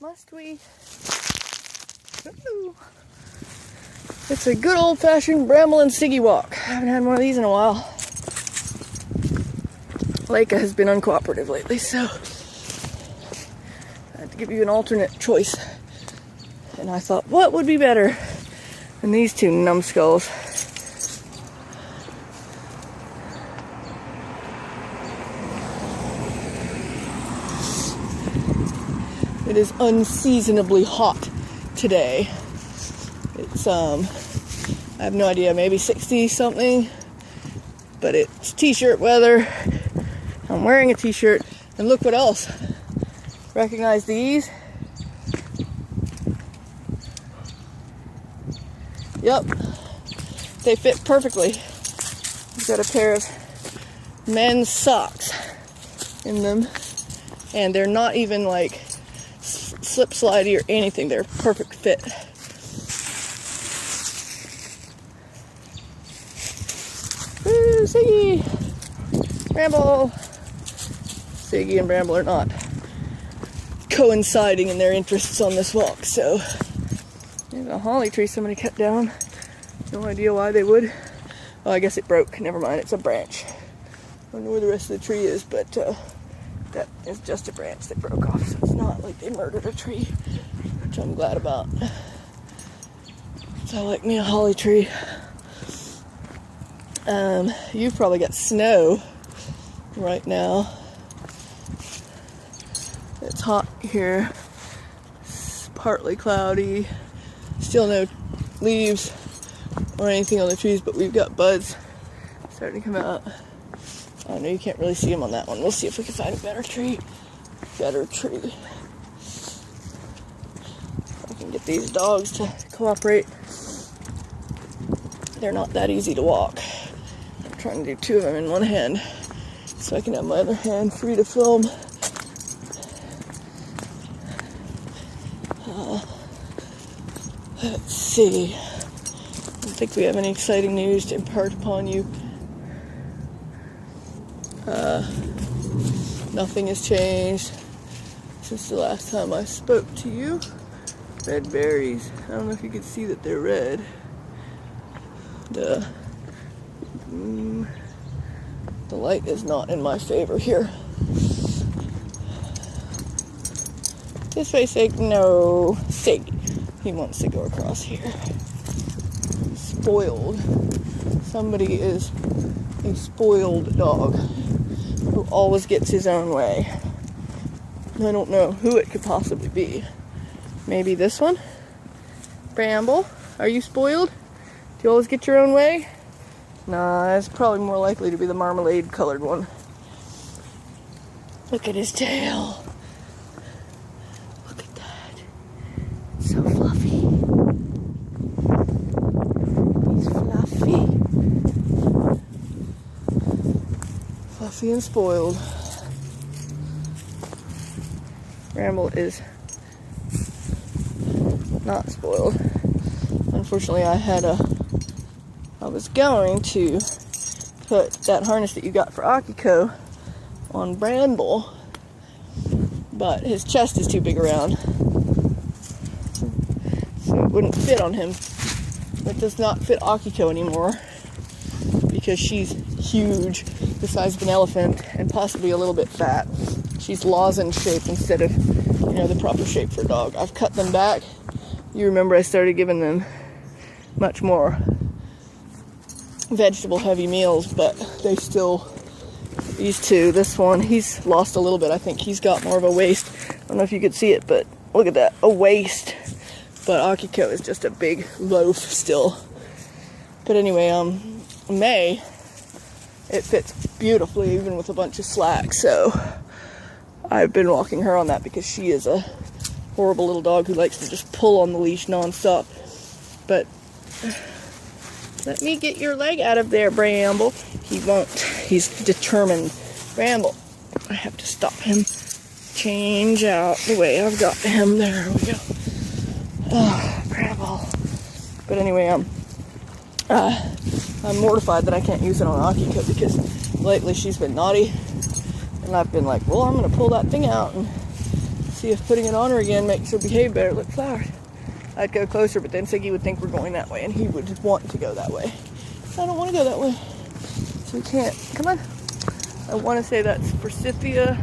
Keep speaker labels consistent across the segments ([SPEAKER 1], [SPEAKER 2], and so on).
[SPEAKER 1] Must we? Ooh. It's a good old-fashioned bramble and Siggy walk. I haven't had one of these in a while. Leica has been uncooperative lately, so I had to give you an alternate choice. And I thought, what would be better than these two numbskulls? It is unseasonably hot today. It's, I have no idea, maybe 60 something, but it's t-shirt weather. I'm wearing a t-shirt, and look what else. Recognize these? Yep, they fit perfectly. I've got a pair of men's socks in them, and they're not even like slip slidey or anything. They're perfect fit. Woo, Siggy! Bramble! Siggy and Bramble are not coinciding in their interests on this walk, so there's a holly tree somebody cut down. No idea why they would. Oh, I guess it broke. Never mind, it's a branch. I don't know where the rest of the tree is, but that is just a branch that broke off, so it's not like they murdered a tree, which I'm glad about. So I like me a holly tree. You've probably got snow right now. It's hot here. It's partly cloudy. Still no leaves or anything on the trees, but we've got buds starting to come out. I know you can't really see them on that one. We'll see if we can find a better tree. I can get these dogs to cooperate. They're not that easy to walk. I'm trying to do two of them in one hand so I can have my other hand free to film. Let's see. I don't think we have any exciting news to impart upon you. Nothing has changed since the last time I spoke to you. Red berries. I don't know if you can see that they're red. The light is not in my favor here. This way, Sig. No. Sig. He wants to go across here. Spoiled. Somebody is a spoiled dog who always gets his own way. I don't know who it could possibly be. Maybe this one? Bramble? Are you spoiled? Do you always get your own way? Nah, it's probably more likely to be the marmalade colored one. Look at his tail. Look at that. It's so fluffy. He's fluffy. Fluffy and spoiled. Bramble is not spoiled. Unfortunately, I was going to put that harness that you got for Akiko on Bramble, but his chest is too big around, so it wouldn't fit on him. It does not fit Akiko anymore because she's huge, the size of an elephant, and possibly a little bit fat. She's lozenge shaped instead of, the proper shape for a dog. I've cut them back. You remember I started giving them much more vegetable heavy meals, but they still, these two, this one, he's lost a little bit. I think he's got more of a waist. I don't know if you could see it, but look at that, a waist. But Akiko is just a big loaf still. But anyway, May, it fits beautifully even with a bunch of slack, so I've been walking her on that because she is a horrible little dog who likes to just pull on the leash nonstop. But let me get your leg out of there, Bramble. He won't. He's determined. Bramble, I have to stop him. Change out the way I've got him. There we go. Oh, Bramble. But anyway, I'm mortified that I can't use it on Akiko because lately she's been naughty. And I've been like, well, I'm going to pull that thing out and See if putting it on her again makes her behave better. Look, flowers. I'd go closer, but then Siggy would think we're going that way, and he would want to go that way. I don't want to go that way, so we can't. Come on. I want to say that's forsythia.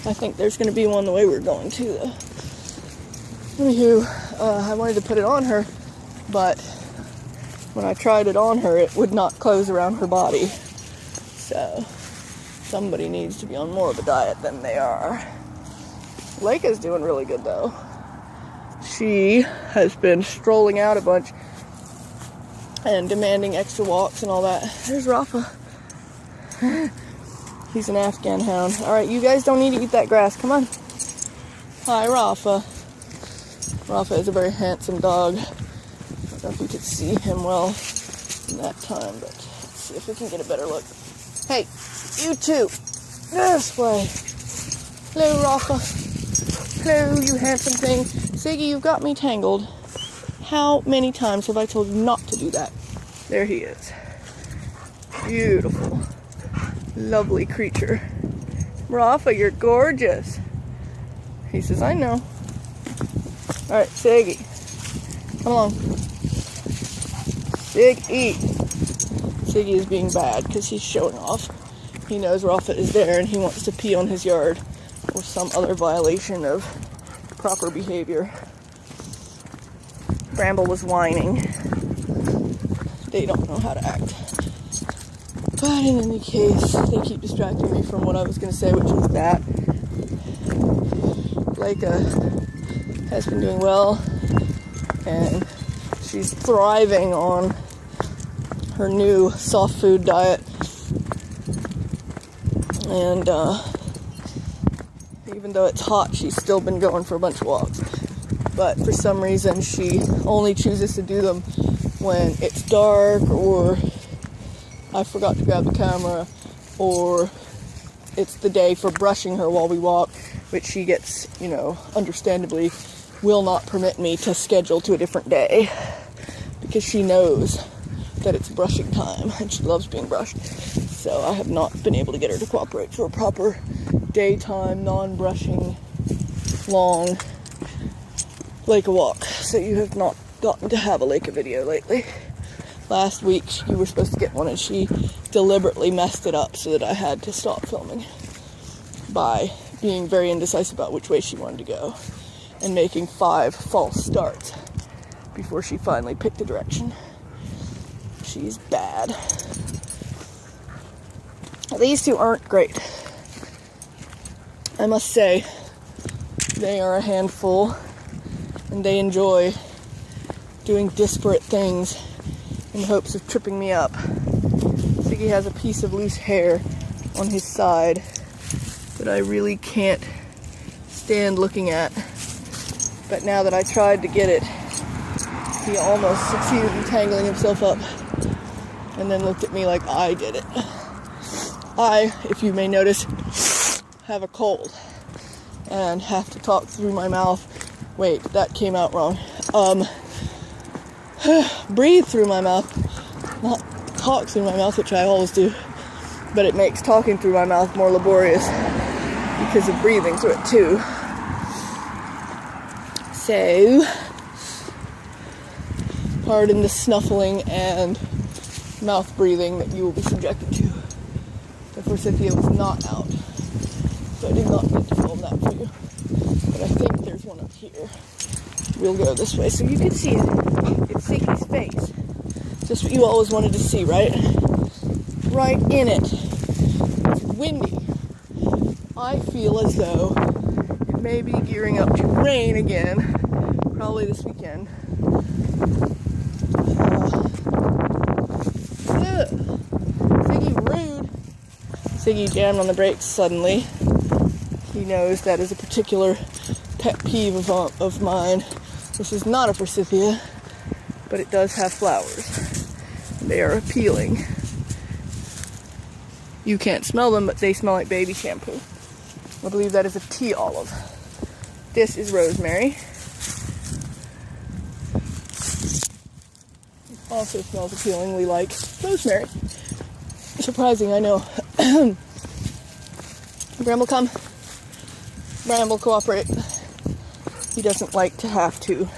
[SPEAKER 1] I think there's going to be one the way we're going too, though. Anywho, I wanted to put it on her, but when I tried it on her, it would not close around her body. So somebody needs to be on more of a diet than they are. Lake is doing really good, though. She has been strolling out a bunch and demanding extra walks and all that. There's Rafa. He's an Afghan hound. Alright, you guys don't need to eat that grass. Come on. Hi, Rafa. Rafa is a very handsome dog. I don't know if you could see him well in that time, but let's see if we can get a better look. Hey, you two. This way. Hello, Rafa. Hello, you handsome thing. Siggy, you've got me tangled. How many times have I told you not to do that? There he is. Beautiful. Lovely creature. Rafa, you're gorgeous. He says, I know. Alright, Siggy. Come along. Siggy. Siggy is being bad because he's showing off. He knows Rafa is there and he wants to pee on his yard or some other violation of proper behavior. Bramble was whining. They don't know how to act. But in any case, they keep distracting me from what I was going to say, which was that Leica has been doing well, and she's thriving on her new soft food diet. And even though it's hot, she's still been going for a bunch of walks. But for some reason, she only chooses to do them when it's dark, or I forgot to grab the camera, or it's the day for brushing her while we walk, which she gets, understandably will not permit me to schedule to a different day because she knows that it's brushing time and she loves being brushed. So I have not been able to get her to cooperate for a proper daytime, non-brushing, long Leica walk. So you have not gotten to have a Leica video lately. Last week you were supposed to get one and she deliberately messed it up so that I had to stop filming by being very indecisive about which way she wanted to go and making 5 false starts before she finally picked a direction. She's bad. These two aren't great. I must say, they are a handful and they enjoy doing disparate things in hopes of tripping me up. Siggy has a piece of loose hair on his side that I really can't stand looking at. But now that I tried to get it, he almost succeeded in tangling himself up and then looked at me like I did it. I, if you may notice, have a cold and have to talk through my mouth. Wait, that came out wrong. Breathe through my mouth, not talk through my mouth, which I always do, but it makes talking through my mouth more laborious because of breathing through it too. So, pardon the snuffling and mouth breathing that you will be subjected to. The forsythia was not out, so I did not get to film that for you. But I think there's one up here. We'll go this way so you can see it. It's Siggy's face. Just what you always wanted to see, right? Right in it. It's windy. I feel as though it may be gearing up to rain again, probably this weekend. Siggy rude. Siggy jammed on the brakes suddenly. He knows that is a particular pet peeve of mine. This is not a forsythia, but it does have flowers. They are appealing. You can't smell them, but they smell like baby shampoo. I believe that is a tea olive. This is rosemary. It also smells appealingly like rosemary. Surprising, I know. Bramble, come. Bramble, cooperate. He doesn't like to have to.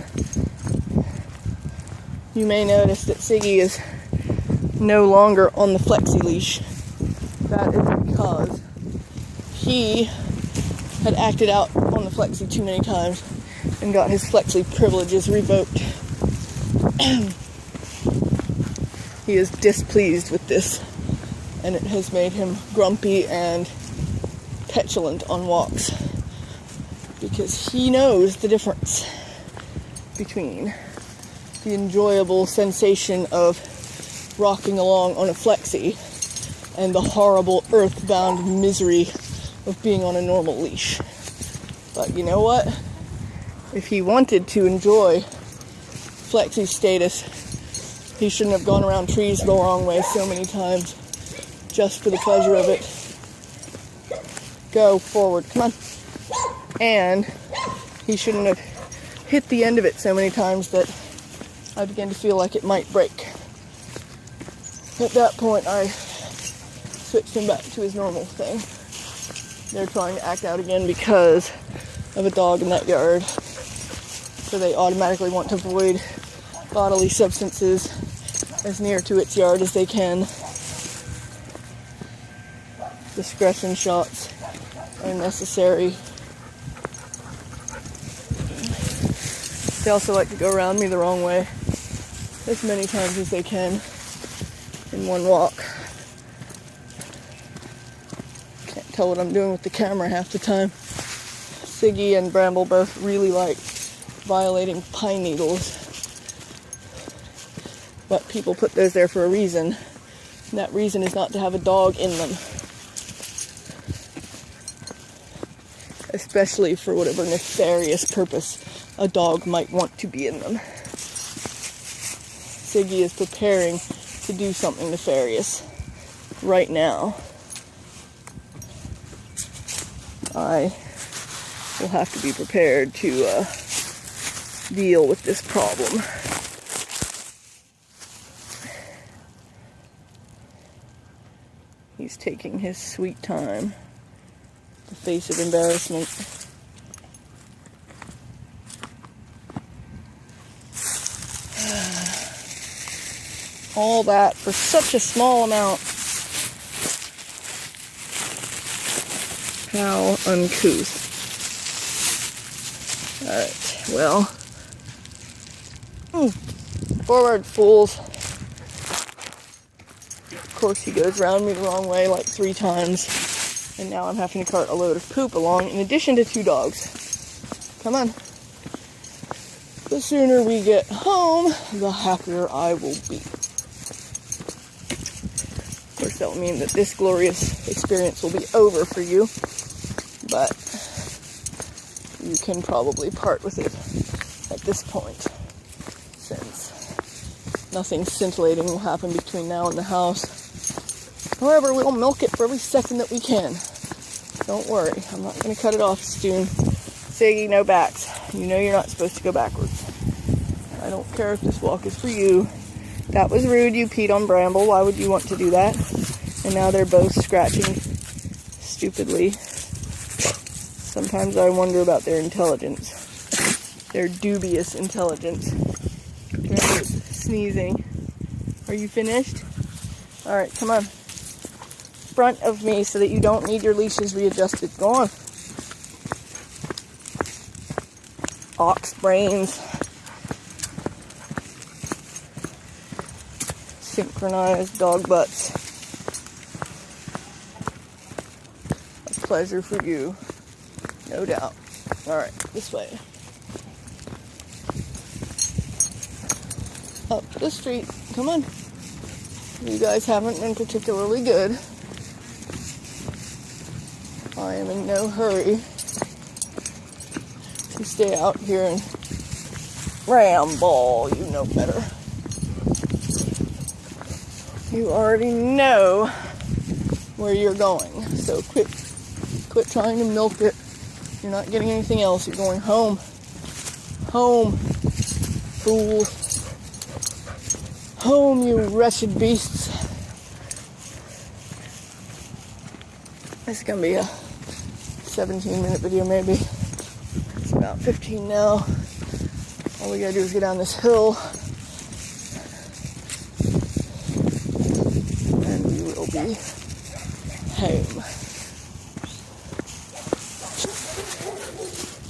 [SPEAKER 1] You may notice that Siggy is no longer on the flexi leash. That is because he had acted out on the flexi too many times and got his flexi privileges revoked. He is displeased with this, and it has made him grumpy and petulant on walks because he knows the difference between the enjoyable sensation of rocking along on a flexi and the horrible earthbound misery of being on a normal leash. But you know what? If he wanted to enjoy flexi status, he shouldn't have gone around trees the wrong way so many times just for the pleasure of it. Go forward, come on. And he shouldn't have hit the end of it so many times that I began to feel like it might break. At that point, I switched him back to his normal thing. They're trying to act out again because of a dog in that yard. So they automatically want to avoid bodily substances as near to its yard as they can. Discretion shots are necessary. They also like to go around me the wrong way as many times as they can in one walk. Can't tell what I'm doing with the camera half the time. Siggy and Bramble both really like violating pine needles, but people put those there for a reason, and that reason is not to have a dog in them, especially for whatever nefarious purpose a dog might want to be in them. Siggy is preparing to do something nefarious right now. I will have to be prepared to deal with this problem. He's taking his sweet time, the face of embarrassment. All that for such a small amount. How uncouth. Alright, well. Forward, fools. Of course, he goes around me the wrong way like 3 times. And now I'm having to cart a load of poop along in addition to 2 dogs. Come on. The sooner we get home, the happier I will be. Of course, that will mean that this glorious experience will be over for you. But you can probably part with it at this point, since nothing scintillating will happen between now and the house. However, we'll milk it for every second that we can. Don't worry, I'm not going to cut it off soon. Siggy, no backs. You know you're not supposed to go backwards. I don't care if this walk is for you. That was rude, you peed on Bramble. Why would you want to do that? And now they're both scratching stupidly. Sometimes I wonder about their intelligence. Their dubious intelligence. Bramble's sneezing. Are you finished? Alright, come on. Front of me so that you don't need your leashes readjusted. Go on. Ox brains. Synchronized dog butts. A pleasure for you. No doubt. Alright, this way. Up the street. Come on. You guys haven't been particularly good. I am in no hurry to stay out here and ramble. You know better. You already know where you're going. So quit trying to milk it. You're not getting anything else. You're going home. Home, fools. Home, you wretched beasts. This is going to be a 17-minute video maybe. It's about 15 now. All we gotta do is get down this hill and we will be home.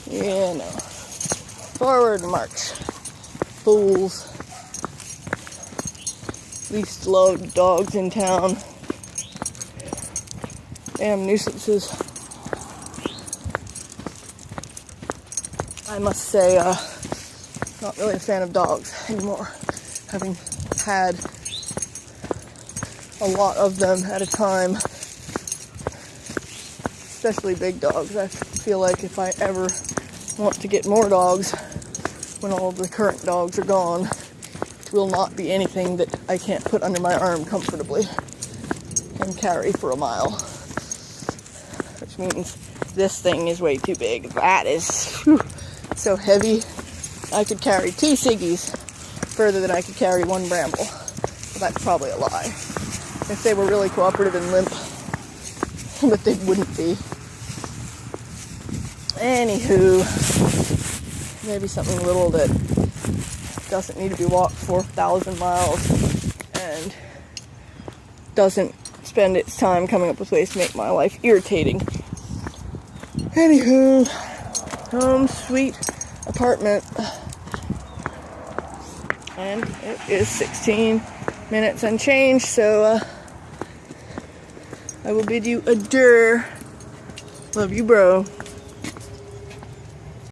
[SPEAKER 1] Yeah, no. Forward march. Fools. Least loved dogs in town. Damn nuisances. I must say, not really a fan of dogs anymore. Having had a lot of them at a time, especially big dogs. I feel like if I ever want to get more dogs, when all of the current dogs are gone, it will not be anything that I can't put under my arm comfortably and carry for a mile. Which means this thing is way too big. That is so heavy. I could carry 2 Siggies further than I could carry 1 Bramble. But that's probably a lie. If they were really cooperative and limp, but they wouldn't be. Anywho, maybe something little that doesn't need to be walked 4,000 miles and doesn't spend its time coming up with ways to make my life irritating. Anywho, home sweet apartment. And it is 16 minutes and change, so I will bid you adieu. Love you, bro.